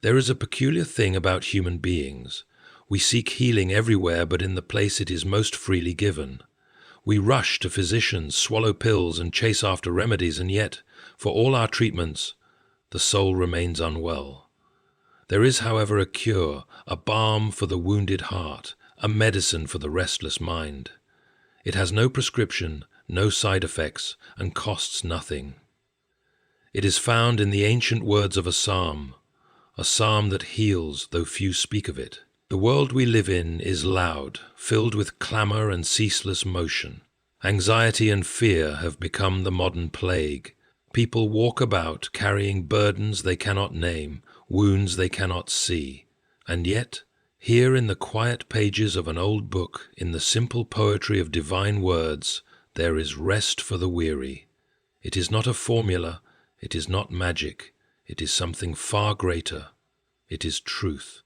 There is a peculiar thing about human beings. We seek healing everywhere but in the place it is most freely given. We rush to physicians, swallow pills, and chase after remedies, and yet, for all our treatments, the soul remains unwell. There is, however, a cure, a balm for the wounded heart, a medicine for the restless mind. It has no prescription, no side effects, and costs nothing. It is found in the ancient words of a psalm that heals, though few speak of it. The world we live in is loud, filled with clamor and ceaseless motion. Anxiety and fear have become the modern plague. People walk about carrying burdens they cannot name, wounds they cannot see. And yet, here in the quiet pages of an old book, in the simple poetry of divine words, there is rest for the weary. It is not a formula, it is not magic, it is something far greater. It is truth.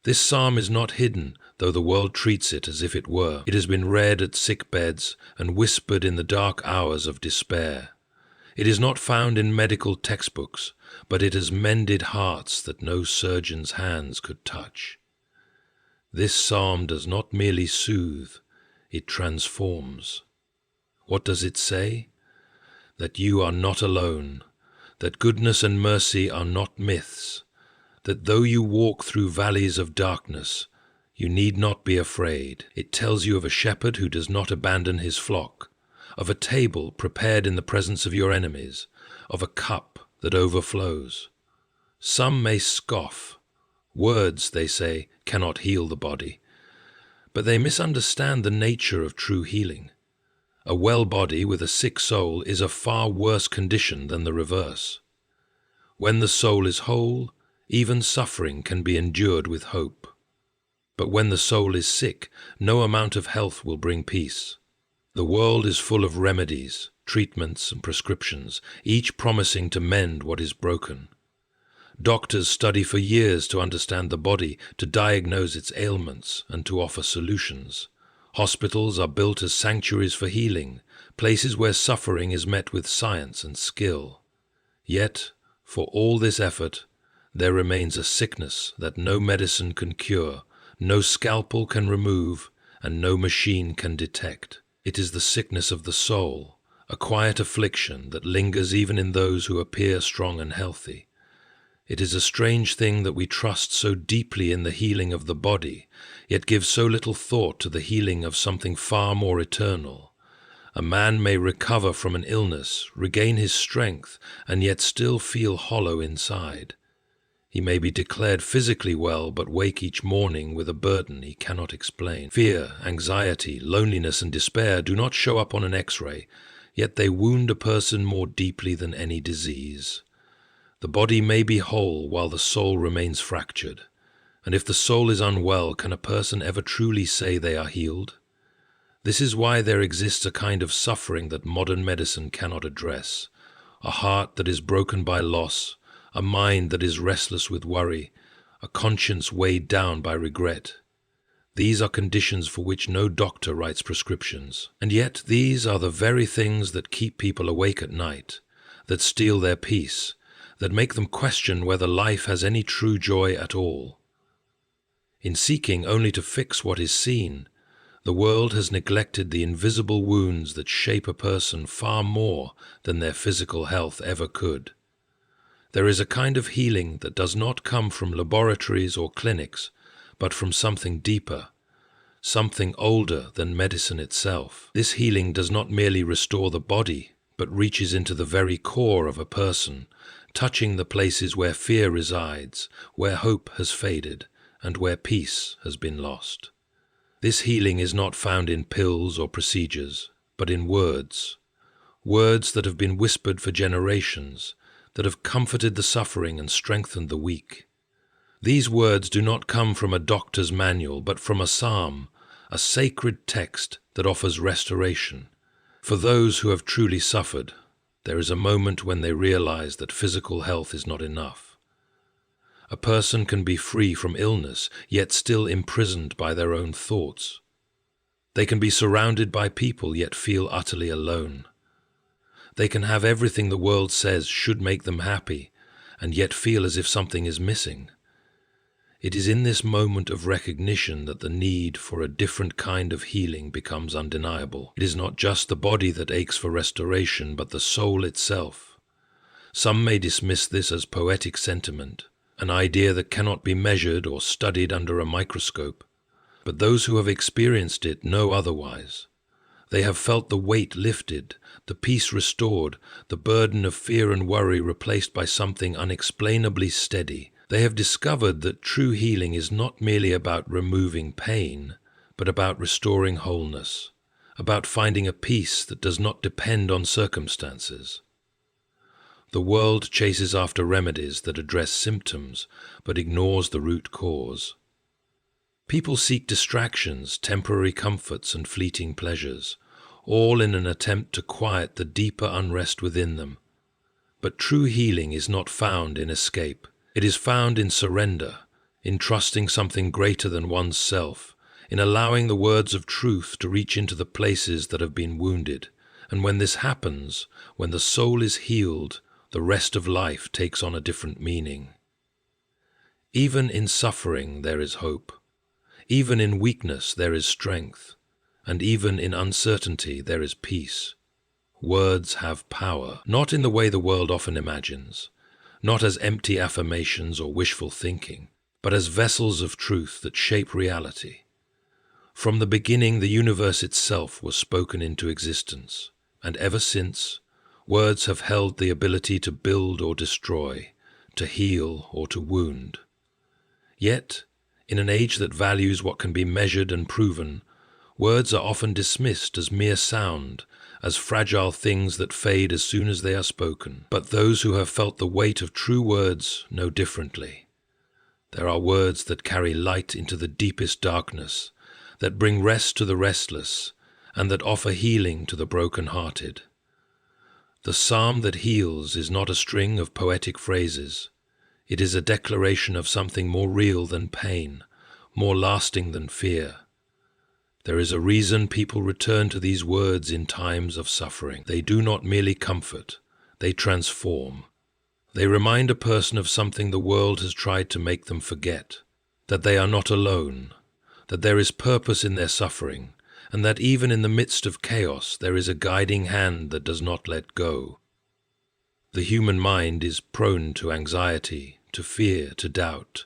This psalm is not hidden, though the world treats it as if it were. It has been read at sick beds and whispered in the dark hours of despair. It is not found in medical textbooks, but it has mended hearts that no surgeon's hands could touch. This psalm does not merely soothe, it transforms. What does it say? That you are not alone, that goodness and mercy are not myths, that though you walk through valleys of darkness, you need not be afraid. It tells you of a shepherd who does not abandon his flock, of a table prepared in the presence of your enemies, of a cup that overflows. Some may scoff. Words, they say, cannot heal the body. But they misunderstand the nature of true healing. A well body with a sick soul is a far worse condition than the reverse. When the soul is whole, even suffering can be endured with hope. But when the soul is sick, no amount of health will bring peace. The world is full of remedies, treatments, and prescriptions, each promising to mend what is broken. Doctors study for years to understand the body, to diagnose its ailments, and to offer solutions. Hospitals are built as sanctuaries for healing, places where suffering is met with science and skill. Yet, for all this effort, there remains a sickness that no medicine can cure, no scalpel can remove, and no machine can detect. It is the sickness of the soul, a quiet affliction that lingers even in those who appear strong and healthy. It is a strange thing that we trust so deeply in the healing of the body, yet give so little thought to the healing of something far more eternal. A man may recover from an illness, regain his strength, and yet still feel hollow inside. He may be declared physically well, but wake each morning with a burden he cannot explain. Fear, anxiety, loneliness, and despair do not show up on an X-ray, yet they wound a person more deeply than any disease. The body may be whole while the soul remains fractured. And if the soul is unwell, can a person ever truly say they are healed? This is why there exists a kind of suffering that modern medicine cannot address. A heart that is broken by loss, a mind that is restless with worry, a conscience weighed down by regret. These are conditions for which no doctor writes prescriptions. And yet these are the very things that keep people awake at night, that steal their peace, that make them question whether life has any true joy at all. In seeking only to fix what is seen, the world has neglected the invisible wounds that shape a person far more than their physical health ever could. There is a kind of healing that does not come from laboratories or clinics, but from something deeper, something older than medicine itself. This healing does not merely restore the body, but reaches into the very core of a person, touching the places where fear resides, where hope has faded, and where peace has been lost. This healing is not found in pills or procedures, but in words. Words that have been whispered for generations, that have comforted the suffering and strengthened the weak. These words do not come from a doctor's manual, but from a psalm, a sacred text that offers restoration. For those who have truly suffered, there is a moment when they realize that physical health is not enough. A person can be free from illness, yet still imprisoned by their own thoughts. They can be surrounded by people, yet feel utterly alone. They can have everything the world says should make them happy, and yet feel as if something is missing. It is in this moment of recognition that the need for a different kind of healing becomes undeniable. It is not just the body that aches for restoration, but the soul itself. Some may dismiss this as poetic sentiment, an idea that cannot be measured or studied under a microscope, but those who have experienced it know otherwise. They have felt the weight lifted, the peace restored, the burden of fear and worry replaced by something unexplainably steady. They have discovered that true healing is not merely about removing pain, but about restoring wholeness, about finding a peace that does not depend on circumstances. The world chases after remedies that address symptoms, but ignores the root cause. People seek distractions, temporary comforts, and fleeting pleasures, all in an attempt to quiet the deeper unrest within them. But true healing is not found in escape. It is found in surrender, in trusting something greater than one's self, in allowing the words of truth to reach into the places that have been wounded. And when this happens, when the soul is healed, the rest of life takes on a different meaning. Even in suffering there is hope. Even in weakness there is strength. And even in uncertainty there is peace. Words have power, not in the way the world often imagines, not as empty affirmations or wishful thinking, but as vessels of truth that shape reality. From the beginning, the universe itself was spoken into existence, and ever since, words have held the ability to build or destroy, to heal or to wound. Yet, in an age that values what can be measured and proven, words are often dismissed as mere sound, as fragile things that fade as soon as they are spoken. But those who have felt the weight of true words know differently. There are words that carry light into the deepest darkness, that bring rest to the restless, and that offer healing to the broken-hearted. The psalm that heals is not a string of poetic phrases. It is a declaration of something more real than pain, more lasting than fear. There is a reason people return to these words in times of suffering. They do not merely comfort, they transform. They remind a person of something the world has tried to make them forget, that they are not alone, that there is purpose in their suffering, and that even in the midst of chaos there is a guiding hand that does not let go. The human mind is prone to anxiety, to fear, to doubt.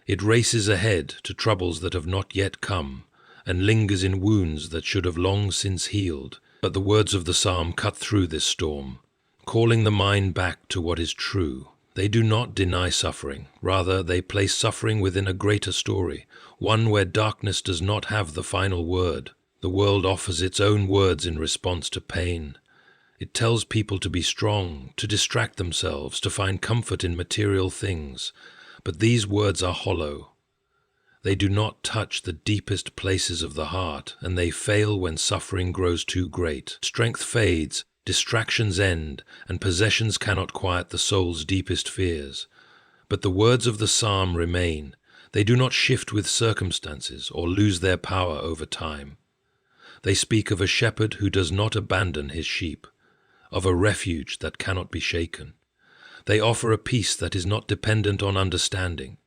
It races ahead to troubles that have not yet come, and lingers in wounds that should have long since healed. But the words of the psalm cut through this storm, calling the mind back to what is true. They do not deny suffering. Rather, they place suffering within a greater story, one where darkness does not have the final word. The world offers its own words in response to pain. It tells people to be strong, to distract themselves, to find comfort in material things. But these words are hollow. They do not touch the deepest places of the heart, and they fail when suffering grows too great. Strength fades, distractions end, and possessions cannot quiet the soul's deepest fears. But the words of the psalm remain. They do not shift with circumstances or lose their power over time. They speak of a shepherd who does not abandon his sheep, of a refuge that cannot be shaken. They offer a peace that is not dependent on understanding,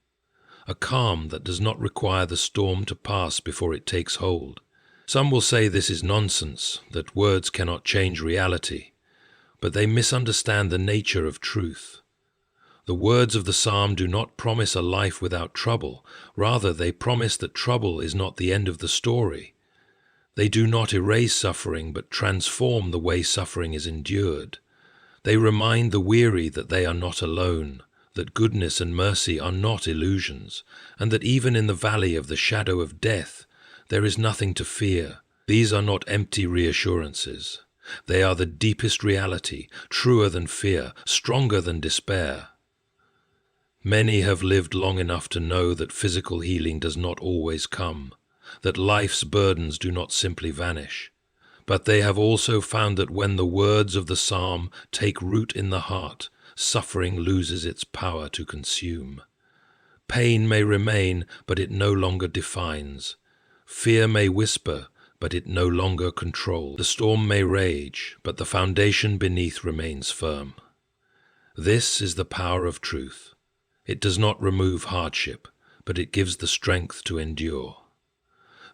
a calm that does not require the storm to pass before it takes hold. Some will say this is nonsense, that words cannot change reality, but they misunderstand the nature of truth. The words of the psalm do not promise a life without trouble. Rather, they promise that trouble is not the end of the story. They do not erase suffering, but transform the way suffering is endured. They remind the weary that they are not alone, that goodness and mercy are not illusions, and that even in the valley of the shadow of death, there is nothing to fear. These are not empty reassurances. They are the deepest reality, truer than fear, stronger than despair. Many have lived long enough to know that physical healing does not always come, that life's burdens do not simply vanish. But they have also found that when the words of the psalm take root in the heart, suffering loses its power to consume. Pain may remain, but it no longer defines. Fear may whisper, but it no longer controls. The storm may rage, but the foundation beneath remains firm. This is the power of truth. It does not remove hardship, but it gives the strength to endure.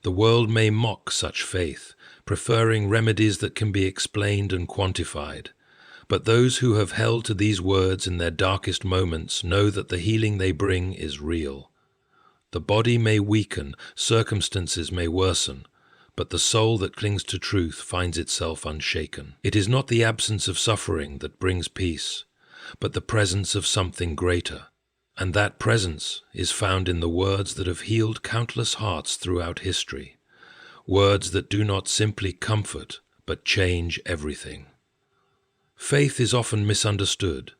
The world may mock such faith, preferring remedies that can be explained and quantified. But those who have held to these words in their darkest moments know that the healing they bring is real. The body may weaken, circumstances may worsen, but the soul that clings to truth finds itself unshaken. It is not the absence of suffering that brings peace, but the presence of something greater. And that presence is found in the words that have healed countless hearts throughout history. Words that do not simply comfort, but change everything. Faith is often misunderstood.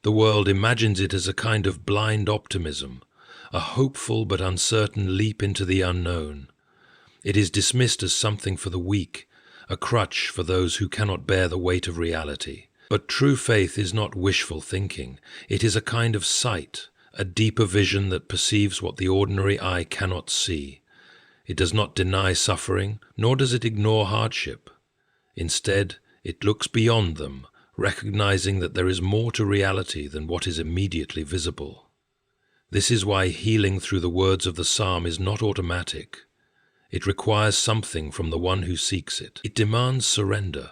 The world imagines it as a kind of blind optimism, a hopeful but uncertain leap into the unknown. It is dismissed as something for the weak, a crutch for those who cannot bear the weight of reality. But true faith is not wishful thinking. It is a kind of sight, a deeper vision that perceives what the ordinary eye cannot see. It does not deny suffering, nor does it ignore hardship. Instead, it looks beyond them, recognizing that there is more to reality than what is immediately visible. This is why healing through the words of the psalm is not automatic. It requires something from the one who seeks it. It demands surrender,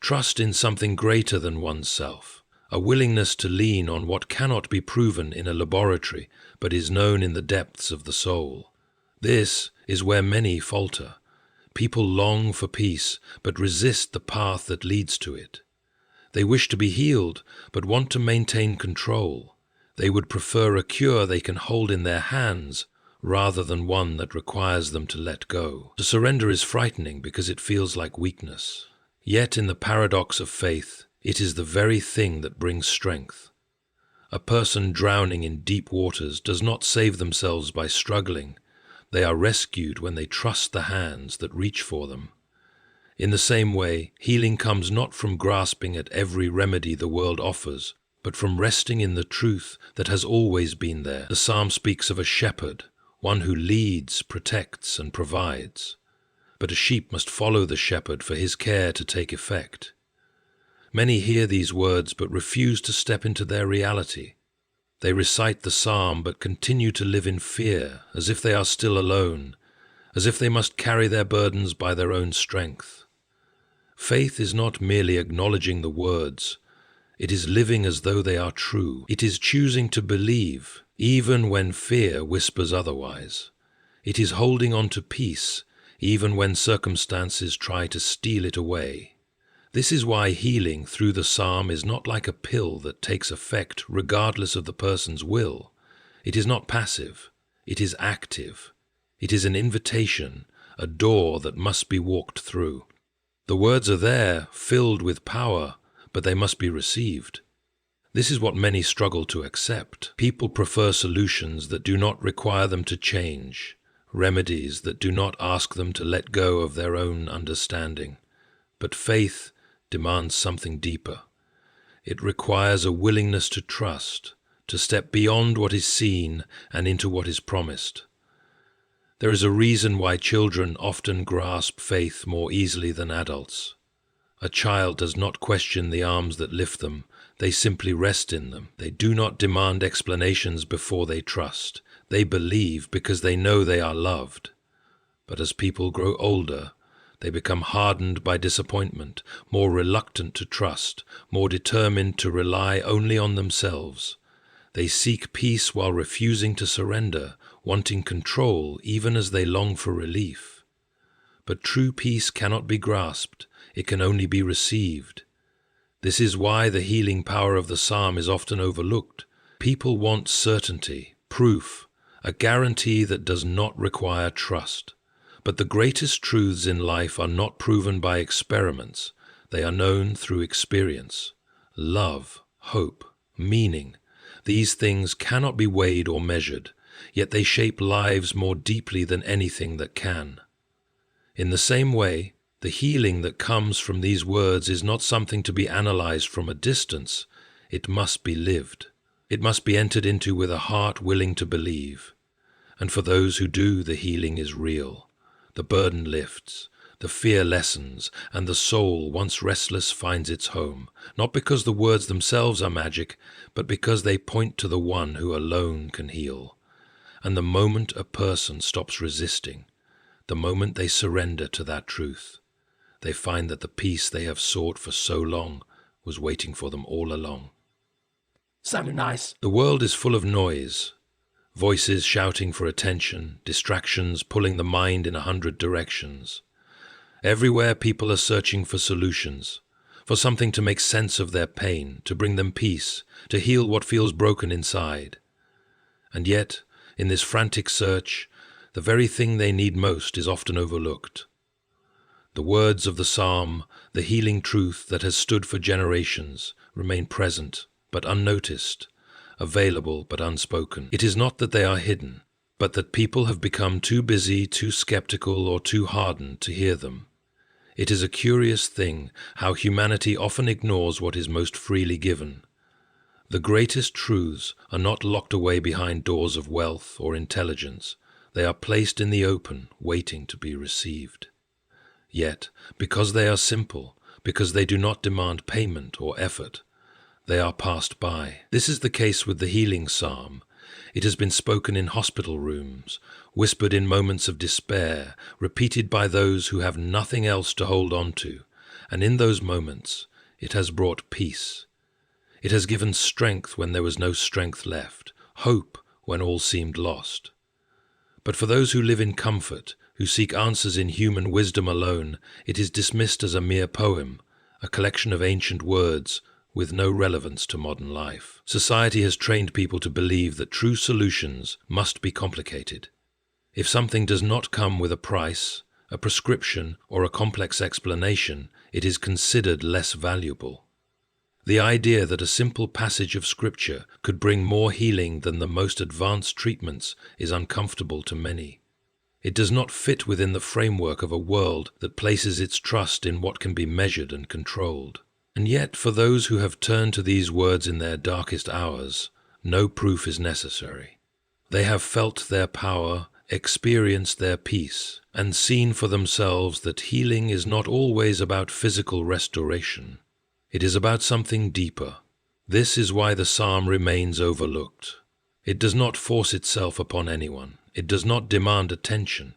trust in something greater than oneself, a willingness to lean on what cannot be proven in a laboratory, but is known in the depths of the soul. This is where many falter. People long for peace, but resist the path that leads to it. They wish to be healed, but want to maintain control. They would prefer a cure they can hold in their hands, rather than one that requires them to let go. To surrender is frightening because it feels like weakness. Yet in the paradox of faith, it is the very thing that brings strength. A person drowning in deep waters does not save themselves by struggling. They are rescued when they trust the hands that reach for them. In the same way, healing comes not from grasping at every remedy the world offers, but from resting in the truth that has always been there. The psalm speaks of a shepherd, one who leads, protects, and provides. But a sheep must follow the shepherd for his care to take effect. Many hear these words but refuse to step into their reality. They recite the psalm but continue to live in fear, as if they are still alone, as if they must carry their burdens by their own strength. Faith is not merely acknowledging the words. It is living as though they are true. It is choosing to believe, even when fear whispers otherwise. It is holding on to peace, even when circumstances try to steal it away. This is why healing through the psalm is not like a pill that takes effect regardless of the person's will. It is not passive. It is active. It is an invitation, a door that must be walked through. The words are there, filled with power, but they must be received. This is what many struggle to accept. People prefer solutions that do not require them to change, remedies that do not ask them to let go of their own understanding. But faith demands something deeper. It requires a willingness to trust, to step beyond what is seen and into what is promised. There is a reason why children often grasp faith more easily than adults. A child does not question the arms that lift them, they simply rest in them. They do not demand explanations before they trust. They believe because they know they are loved. But as people grow older, they become hardened by disappointment, more reluctant to trust, more determined to rely only on themselves. They seek peace while refusing to surrender, wanting control even as they long for relief. But true peace cannot be grasped, it can only be received. This is why the healing power of the psalm is often overlooked. People want certainty, proof, a guarantee that does not require trust. But the greatest truths in life are not proven by experiments. They are known through experience. Love, hope, meaning. These things cannot be weighed or measured, yet they shape lives more deeply than anything that can. In the same way, the healing that comes from these words is not something to be analyzed from a distance. It must be lived. It must be entered into with a heart willing to believe. And for those who do, the healing is real. The burden lifts. The fear lessens, and the soul, once restless, finds its home, not because the words themselves are magic, but because they point to the one who alone can heal. And the moment a person stops resisting, the moment they surrender to that truth, they find that the peace they have sought for so long was waiting for them all along. Sounded nice. The world is full of noise, voices shouting for attention, distractions pulling the mind in 100 directions. Everywhere people are searching for solutions, for something to make sense of their pain, to bring them peace, to heal what feels broken inside. And yet, in this frantic search, the very thing they need most is often overlooked. The words of the psalm, the healing truth that has stood for generations, remain present but unnoticed, available but unspoken. It is not that they are hidden, but that people have become too busy, too skeptical, or too hardened to hear them. It is a curious thing how humanity often ignores what is most freely given. The greatest truths are not locked away behind doors of wealth or intelligence. They are placed in the open, waiting to be received. Yet, because they are simple, because they do not demand payment or effort, they are passed by. This is the case with the healing psalm. It has been spoken in hospital rooms, whispered in moments of despair, repeated by those who have nothing else to hold on to, and in those moments it has brought peace. It has given strength when there was no strength left, hope when all seemed lost. But for those who live in comfort, who seek answers in human wisdom alone, it is dismissed as a mere poem, a collection of ancient words with no relevance to modern life. Society has trained people to believe that true solutions must be complicated. If something does not come with a price, a prescription, or a complex explanation, it is considered less valuable. The idea that a simple passage of scripture could bring more healing than the most advanced treatments is uncomfortable to many. It does not fit within the framework of a world that places its trust in what can be measured and controlled. And yet, for those who have turned to these words in their darkest hours, no proof is necessary. They have felt their power, experienced their peace, and seen for themselves that healing is not always about physical restoration. It is about something deeper. This is why the psalm remains overlooked. It does not force itself upon anyone. It does not demand attention.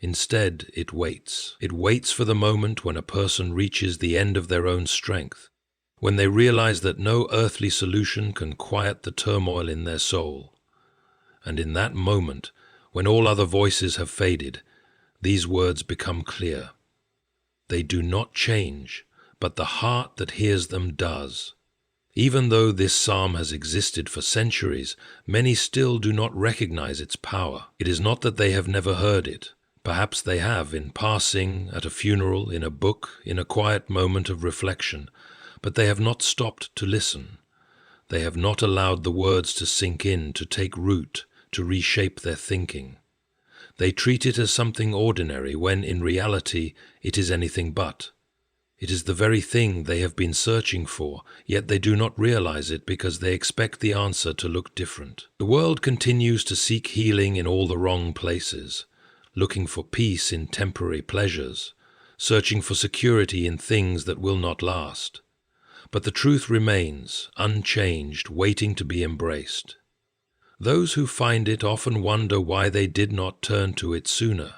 Instead, it waits. It waits for the moment when a person reaches the end of their own strength, when they realize that no earthly solution can quiet the turmoil in their soul. And in that moment, when all other voices have faded, these words become clear. They do not change, but the heart that hears them does. Even though this psalm has existed for centuries, many still do not recognize its power. It is not that they have never heard it. Perhaps they have, in passing, at a funeral, in a book, in a quiet moment of reflection, but they have not stopped to listen. They have not allowed the words to sink in, to take root, to reshape their thinking. They treat it as something ordinary when, in reality, it is anything but. It is the very thing they have been searching for, yet they do not realize it because they expect the answer to look different. The world continues to seek healing in all the wrong places, looking for peace in temporary pleasures, searching for security in things that will not last. But the truth remains, unchanged, waiting to be embraced. Those who find it often wonder why they did not turn to it sooner.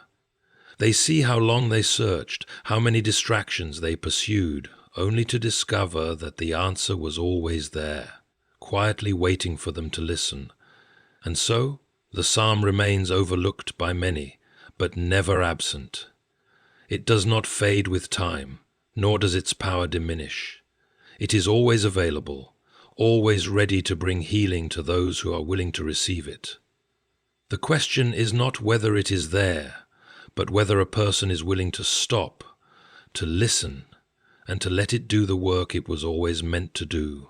They see how long they searched, how many distractions they pursued, only to discover that the answer was always there, quietly waiting for them to listen. And so, the psalm remains overlooked by many, but never absent. It does not fade with time, nor does its power diminish. It is always available, always ready to bring healing to those who are willing to receive it. The question is not whether it is there, but whether a person is willing to stop, to listen, and to let it do the work it was always meant to do.